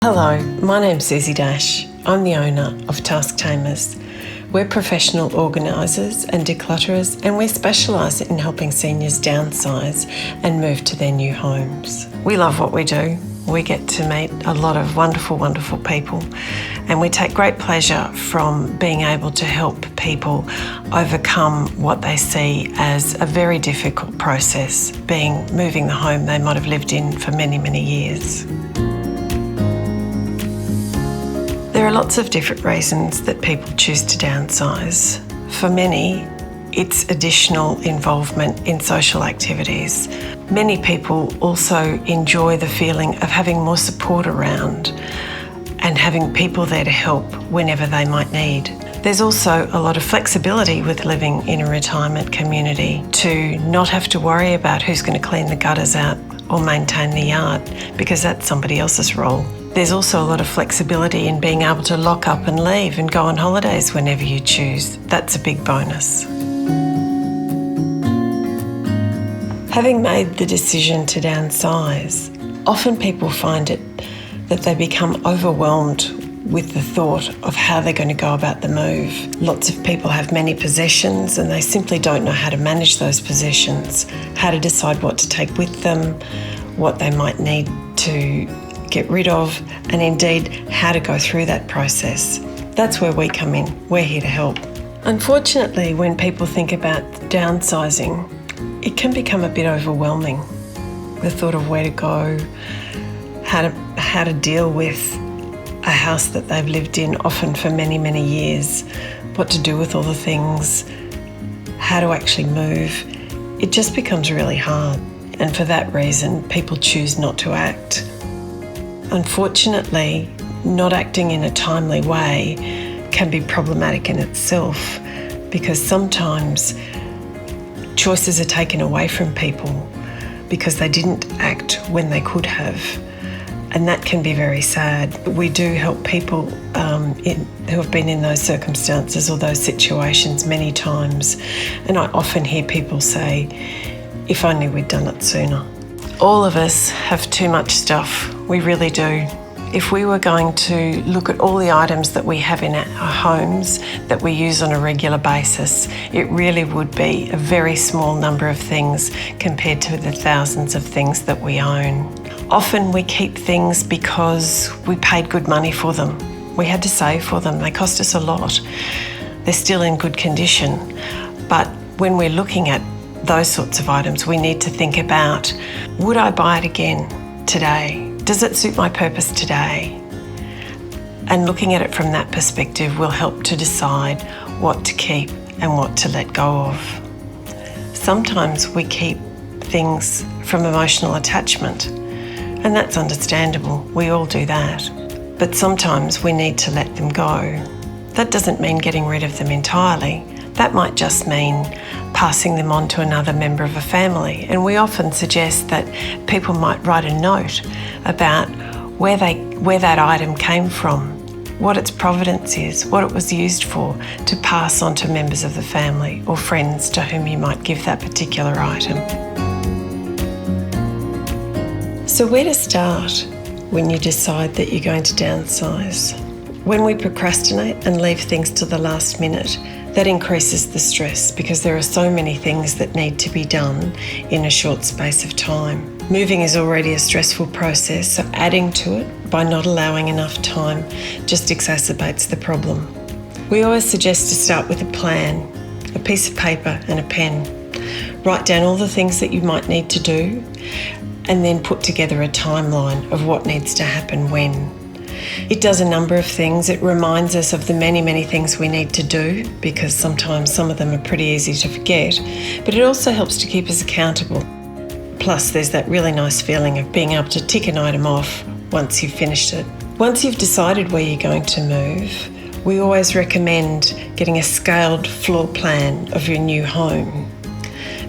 Hello, my name's Susie. I'm the owner of Task Tamers. We're professional organisers and declutterers, and we specialise in helping seniors downsize and move to their new homes. We love what we do. We get to meet a lot of wonderful, wonderful people, and we take great pleasure from being able to help people overcome what they see as a very difficult process, being moving the home they might have lived in for many, many years. There are lots of different reasons that people choose to downsize. For many, it's additional involvement in social activities. Many people also enjoy the feeling of having more support around and having people there to help whenever they might need. There's also a lot of flexibility with living in a retirement community to not have to worry about who's going to clean the gutters out or maintain the yard, because that's somebody else's role. There's also a lot of flexibility in being able to lock up and leave and go on holidays whenever you choose. That's a big bonus. Having made the decision to downsize, often people find it that they become overwhelmed with the thought of how they're going to go about the move. Lots of people have many possessions and they simply don't know how to manage those possessions, how to decide what to take with them, what they might need to get rid of, and indeed how to go through that process. That's where we come in. We're here to help. Unfortunately, when people think about downsizing, it can become a bit overwhelming. The thought of where to go, how to deal with a house that they've lived in often for many, many years, what to do with all the things, how to actually move. It just becomes really hard. And for that reason, people choose not to act. Unfortunately, not acting in a timely way can be problematic in itself, because sometimes choices are taken away from people because they didn't act when they could have. And that can be very sad. We do help people who have been in those circumstances or those situations many times. And I often hear people say, if only we'd done it sooner. All of us have too much stuff. We really do. If we were going to look at all the items that we have in our homes that we use on a regular basis, it really would be a very small number of things compared to the thousands of things that we own. Often we keep things because we paid good money for them. We had to save for them. They cost us a lot. They're still in good condition. But when we're looking at those sorts of items, we need to think about, would I buy it again today? Does it suit my purpose today? And looking at it from that perspective will help to decide what to keep and what to let go of. Sometimes we keep things from emotional attachment, and that's understandable. We all do that. But sometimes we need to let them go. That doesn't mean getting rid of them entirely. That might just mean passing them on to another member of a family. And we often suggest that people might write a note about where that item came from, what its provenance is, what it was used for, to pass on to members of the family or friends to whom you might give that particular item. So where to start when you decide that you're going to downsize? When we procrastinate and leave things to the last minute, that increases the stress because there are so many things that need to be done in a short space of time. Moving is already a stressful process, so adding to it by not allowing enough time just exacerbates the problem. We always suggest to start with a plan, a piece of paper and a pen. Write down all the things that you might need to do, and then put together a timeline of what needs to happen when. It does a number of things. It reminds us of the many, many things we need to do, because sometimes some of them are pretty easy to forget, but it also helps to keep us accountable. Plus, there's that really nice feeling of being able to tick an item off once you've finished it. Once you've decided where you're going to move, we always recommend getting a scaled floor plan of your new home,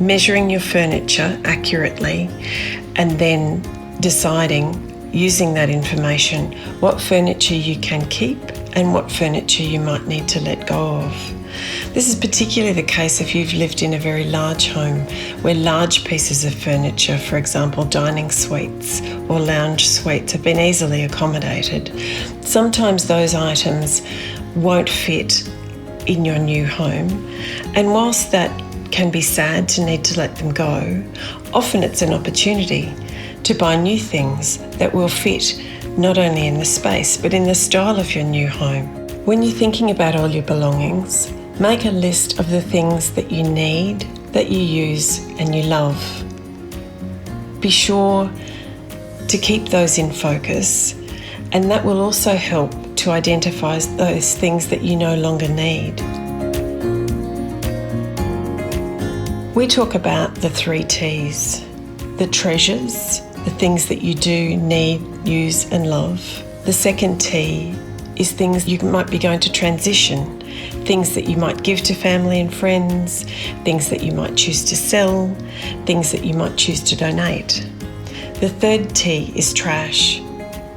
measuring your furniture accurately, and then deciding, using that information, what furniture you can keep and what furniture you might need to let go of. This is particularly the case if you've lived in a very large home where large pieces of furniture, for example dining suites or lounge suites, have been easily accommodated. Sometimes those items won't fit in your new home, and whilst that can be sad to need to let them go, often it's an opportunity to buy new things that will fit not only in the space but in the style of your new home. When you're thinking about all your belongings, make a list of the things that you need, that you use and you love. Be sure to keep those in focus, and that will also help to identify those things that you no longer need. We talk about the 3 T's: the treasures, the things that you do need, use and love. The second T is things you might be going to transition, things that you might give to family and friends, things that you might choose to sell, things that you might choose to donate. The third T is trash,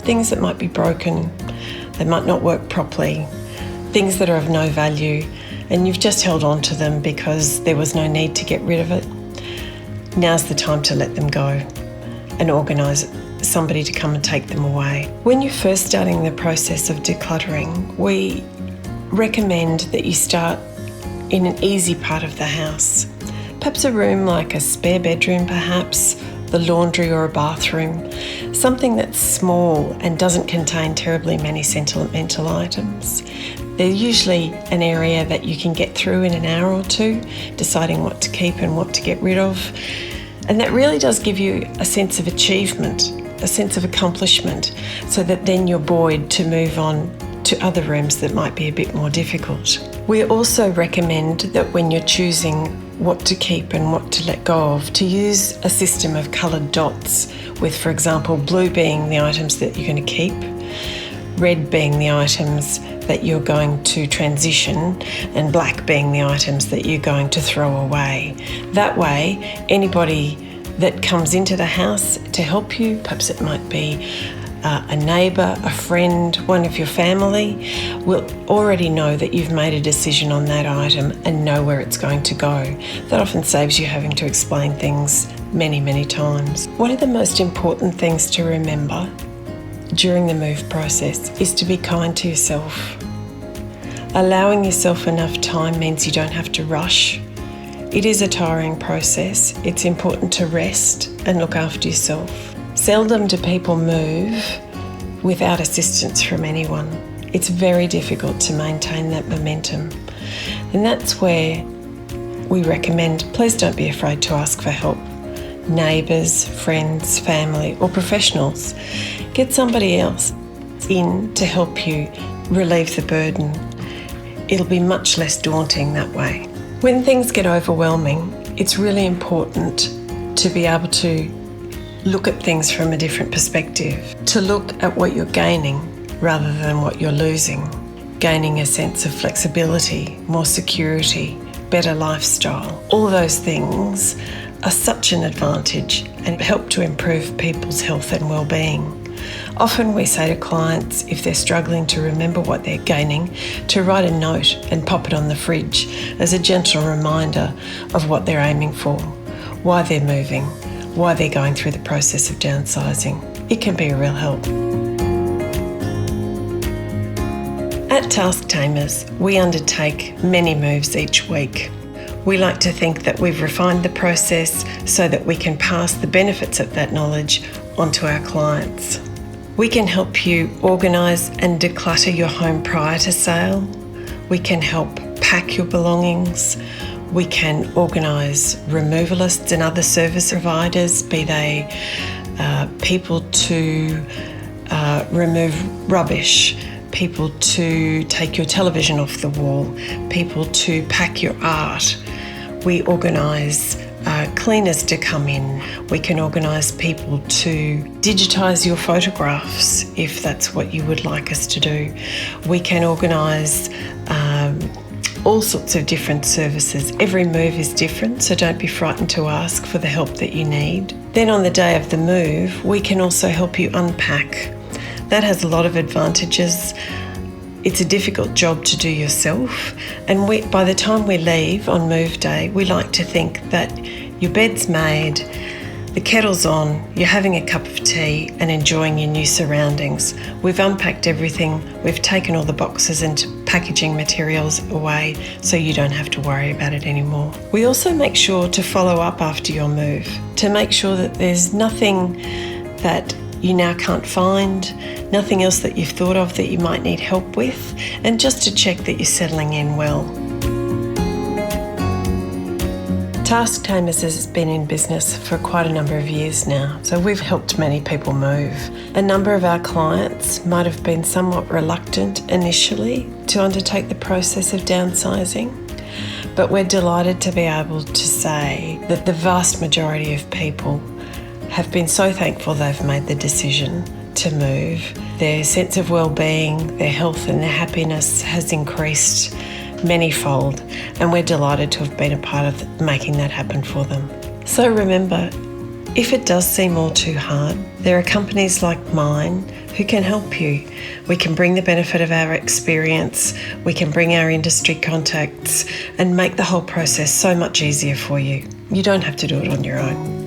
things that might be broken, they might not work properly, things that are of no value, and you've just held on to them because there was no need to get rid of it. Now's the time to let them go and organise somebody to come and take them away. When you're first starting the process of decluttering, we recommend that you start in an easy part of the house. Perhaps a room like a spare bedroom, perhaps the laundry or a bathroom, something that's small and doesn't contain terribly many sentimental items. They're usually an area that you can get through in an hour or two, deciding what to keep and what to get rid of. And that really does give you a sense of achievement, a sense of accomplishment, so that then you're buoyed to move on to other rooms that might be a bit more difficult. We also recommend that when you're choosing what to keep and what to let go of, to use a system of coloured dots, with, for example, blue being the items that you're going to keep, red being the items that you're going to transition, and black being the items that you're going to throw away. That way, anybody that comes into the house to help you, perhaps it might be a neighbour, a friend, one of your family, will already know that you've made a decision on that item and know where it's going to go. That often saves you having to explain things many, many times. One of the most important things to remember during the move process is to be kind to yourself. Allowing yourself enough time means you don't have to rush. It is a tiring process. It's important to rest and look after yourself. Seldom do people move without assistance from anyone. It's very difficult to maintain that momentum. And that's where we recommend, please don't be afraid to ask for help. Neighbours, friends, family or professionals. Get somebody else in to help you relieve the burden. It'll be much less daunting that way. When things get overwhelming, it's really important to be able to look at things from a different perspective, to look at what you're gaining rather than what you're losing. Gaining a sense of flexibility, more security, better lifestyle. All those things are such an advantage and help to improve people's health and well-being. Often we say to clients, if they're struggling to remember what they're gaining, to write a note and pop it on the fridge as a gentle reminder of what they're aiming for, why they're moving, why they're going through the process of downsizing. It can be a real help. At Task Tamers, we undertake many moves each week. We like to think that we've refined the process so that we can pass the benefits of that knowledge onto our clients. We can help you organise and declutter your home prior to sale. We can help pack your belongings. We can organise removalists and other service providers, be they people to remove rubbish, people to take your television off the wall, people to pack your art. We organise cleaners to come in. We can organise people to digitise your photographs if that's what you would like us to do. We can organise all sorts of different services. Every move is different, so don't be frightened to ask for the help that you need. Then on the day of the move, we can also help you unpack. That has a lot of advantages. It's a difficult job to do yourself, and by the time we leave on move day, we like to think that your bed's made, the kettle's on, you're having a cup of tea and enjoying your new surroundings. We've unpacked everything, we've taken all the boxes and packaging materials away so you don't have to worry about it anymore. We also make sure to follow up after your move, to make sure that there's nothing that you now can't find, nothing else that you've thought of that you might need help with, and just to check that you're settling in well. Task Tamers has been in business for quite a number of years now, so we've helped many people move. A number of our clients might have been somewhat reluctant initially to undertake the process of downsizing, but we're delighted to be able to say that the vast majority of people have been so thankful they've made the decision to move. Their sense of well-being, their health and their happiness has increased manyfold, and we're delighted to have been a part of making that happen for them. So remember, if it does seem all too hard, there are companies like mine who can help you. We can bring the benefit of our experience, we can bring our industry contacts and make the whole process so much easier for you. You don't have to do it on your own.